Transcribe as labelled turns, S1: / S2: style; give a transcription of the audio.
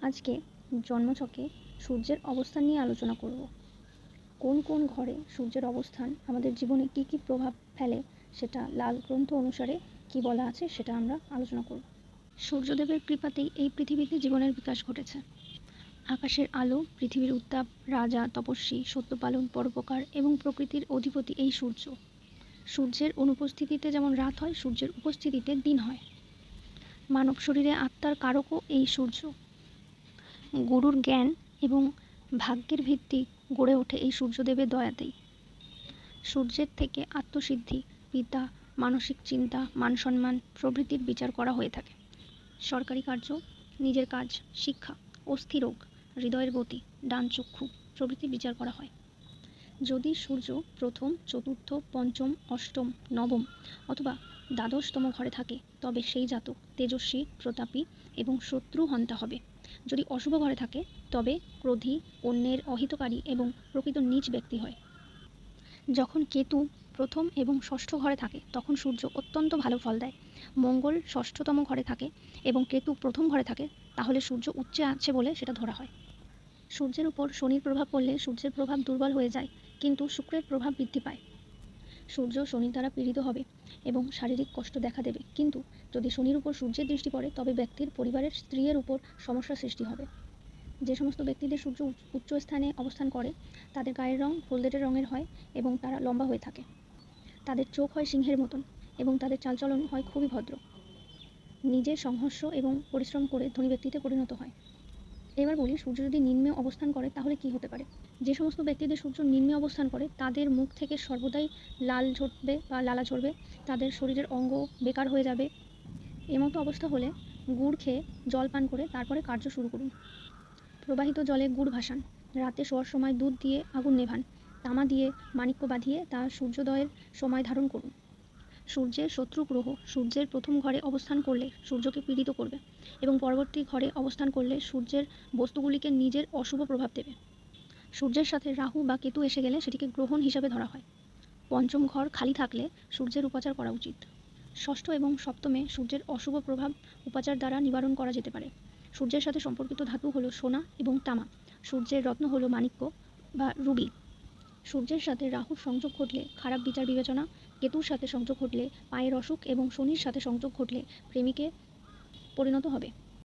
S1: আজকে জন্মছকে সূর্যের অবস্থান নিয়ে আলোচনা করব। কোন কোন ঘরে সূর্যের অবস্থান আমাদের জীবনে কী কী প্রভাব ফেলে সেটা লাল গ্রন্থ অনুসারে কি বলা আছে সেটা আমরা আলোচনা করব। সূর্যদেবের কৃপাতেই এই পৃথিবীতে জীবনের বিকাশ ঘটেছে। আকাশের আলো, পৃথিবীর উত্তাপ, রাজা, তপস্বী, সত্যপালন, পরোপকার এবং প্রকৃতির অধিপতি এই সূর্য। সূর্যের অনুপস্থিতিতে যেমন রাত হয়, সূর্যের উপস্থিতিতে দিন হয়। মানব শরীরে আত্মার কারকও এই সূর্য। গুরুর জ্ঞান এবং ভাগ্যের ভিত্তি গড়ে ওঠে এই সূর্যদেবের দয়াতেই। সূর্যের থেকে আত্মসিদ্ধি, পিতা, মানসিক চিন্তা, মান সম্মান প্রভৃতির বিচার করা হয়ে থাকে। সরকারি কার্য, নিজের কাজ, শিক্ষা, অস্থিরোগ, হৃদয়ের গতি, ডান চক্ষু প্রভৃতির বিচার করা হয়। যদি সূর্য প্রথম, চতুর্থ, পঞ্চম, অষ্টম, নবম অথবা দ্বাদশতম ঘরে থাকে তবে সেই জাতক তেজস্বী, প্রতাপী এবং শত্রুহন্তা হবে। যদি অশুভ ঘরে থাকে তবে ক্রোধী, অন্যের অহিতকারী এবং প্রকৃত নীচ ব্যক্তি হয়। যখন কেতু প্রথম এবং ষষ্ঠ ঘরে থাকে তখন সূর্য অত্যন্ত ভালো ফল দেয়। মঙ্গল ষষ্ঠতম ঘরে থাকে এবং কেতু প্রথম ঘরে থাকে তাহলে সূর্য উচ্চে আছে বলে সেটা ধরা হয়। সূর্যের উপর শনির প্রভাব পড়লে সূর্যের প্রভাব দুর্বল হয়ে যায়, কিন্তু শুক্রের প্রভাব বৃদ্ধি পায়। সূর্য শনির দ্বারা পীড়িত হবে এবং শারীরিক কষ্ট দেখা দেবে, কিন্তু যদি শনির উপর সূর্যের দৃষ্টি পড়ে তবে ব্যক্তির পরিবারের স্ত্রীর উপর সমস্যা সৃষ্টি হবে। যে সমস্ত ব্যক্তিদের সূর্য উচ্চ স্থানে অবস্থান করে তাদের গায়ের রং হলদেটে রঙের হয় এবং তারা লম্বা হয়ে থাকে। তাদের চোখ হয় সিংহের মতন এবং তাদের চালচলন হয় খুবই ভদ্র। নিজের সংঘর্ষ এবং পরিশ্রম করে ধনী ব্যক্তিতে পরিণত হয়। এবার বলি, সূর্য যদি নিম্নে অবস্থান করে তাহলে কি হতে পারে। যে সমস্ত ব্যক্তিদের সূর্য নিম্নে অবস্থান করে তাদের মুখ থেকে সর্বদাই লাল ঝরবে বা লালা ঝরবে, তাদের শরীরের অঙ্গ বেকার হয়ে যাবে। এমতো অবস্থা হলে গুড় খেয়ে জল পান করে তারপরে কার্য শুরু করুন। প্রবাহিত জলে গুড় ভাসান, রাতে শোয়ার সময় দুধ দিয়ে আগুন নেভান, তামা দিয়ে মাণিক্য বাঁধিয়ে তা সূর্যোদয়ের সময় ধারণ করুন। সূর্যের শত্রু গ্রহ সূর্যের প্রথম ঘরে অবস্থান করলে সূর্যকে পীড়িত করবে এবং পরবর্তী ঘরে অবস্থান করলে সূর্যের বস্তুগুলিকে নিজের অশুভ প্রভাব দেবে। সূর্যের সাথে রাহু বা কেতু এসে গেলে সেটিকে গ্রহণ হিসাবে ধরা হয়। পঞ্চম ঘর খালি থাকলে সূর্যের উপাচার করা উচিত। ষষ্ঠ এবং সপ্তমে সূর্যের অশুভ প্রভাব উপাচার দ্বারা নিবারণ করা যেতে পারে। সূর্যের সাথে সম্পর্কিত ধাতু হলো সোনা এবং তামা। সূর্যের রত্ন হলো মাণিক্য বা রুবি। সূর্যের সাথে রাহুর সংযোগ ঘটলে খারাপ বিচার বিবেচনা, কেতুর সাথে সংযোগ ঘটলে পায়ের অসুখ এবং শনির সাথে সংযোগ ঘটলে প্রেমিকে পরিণত হবে।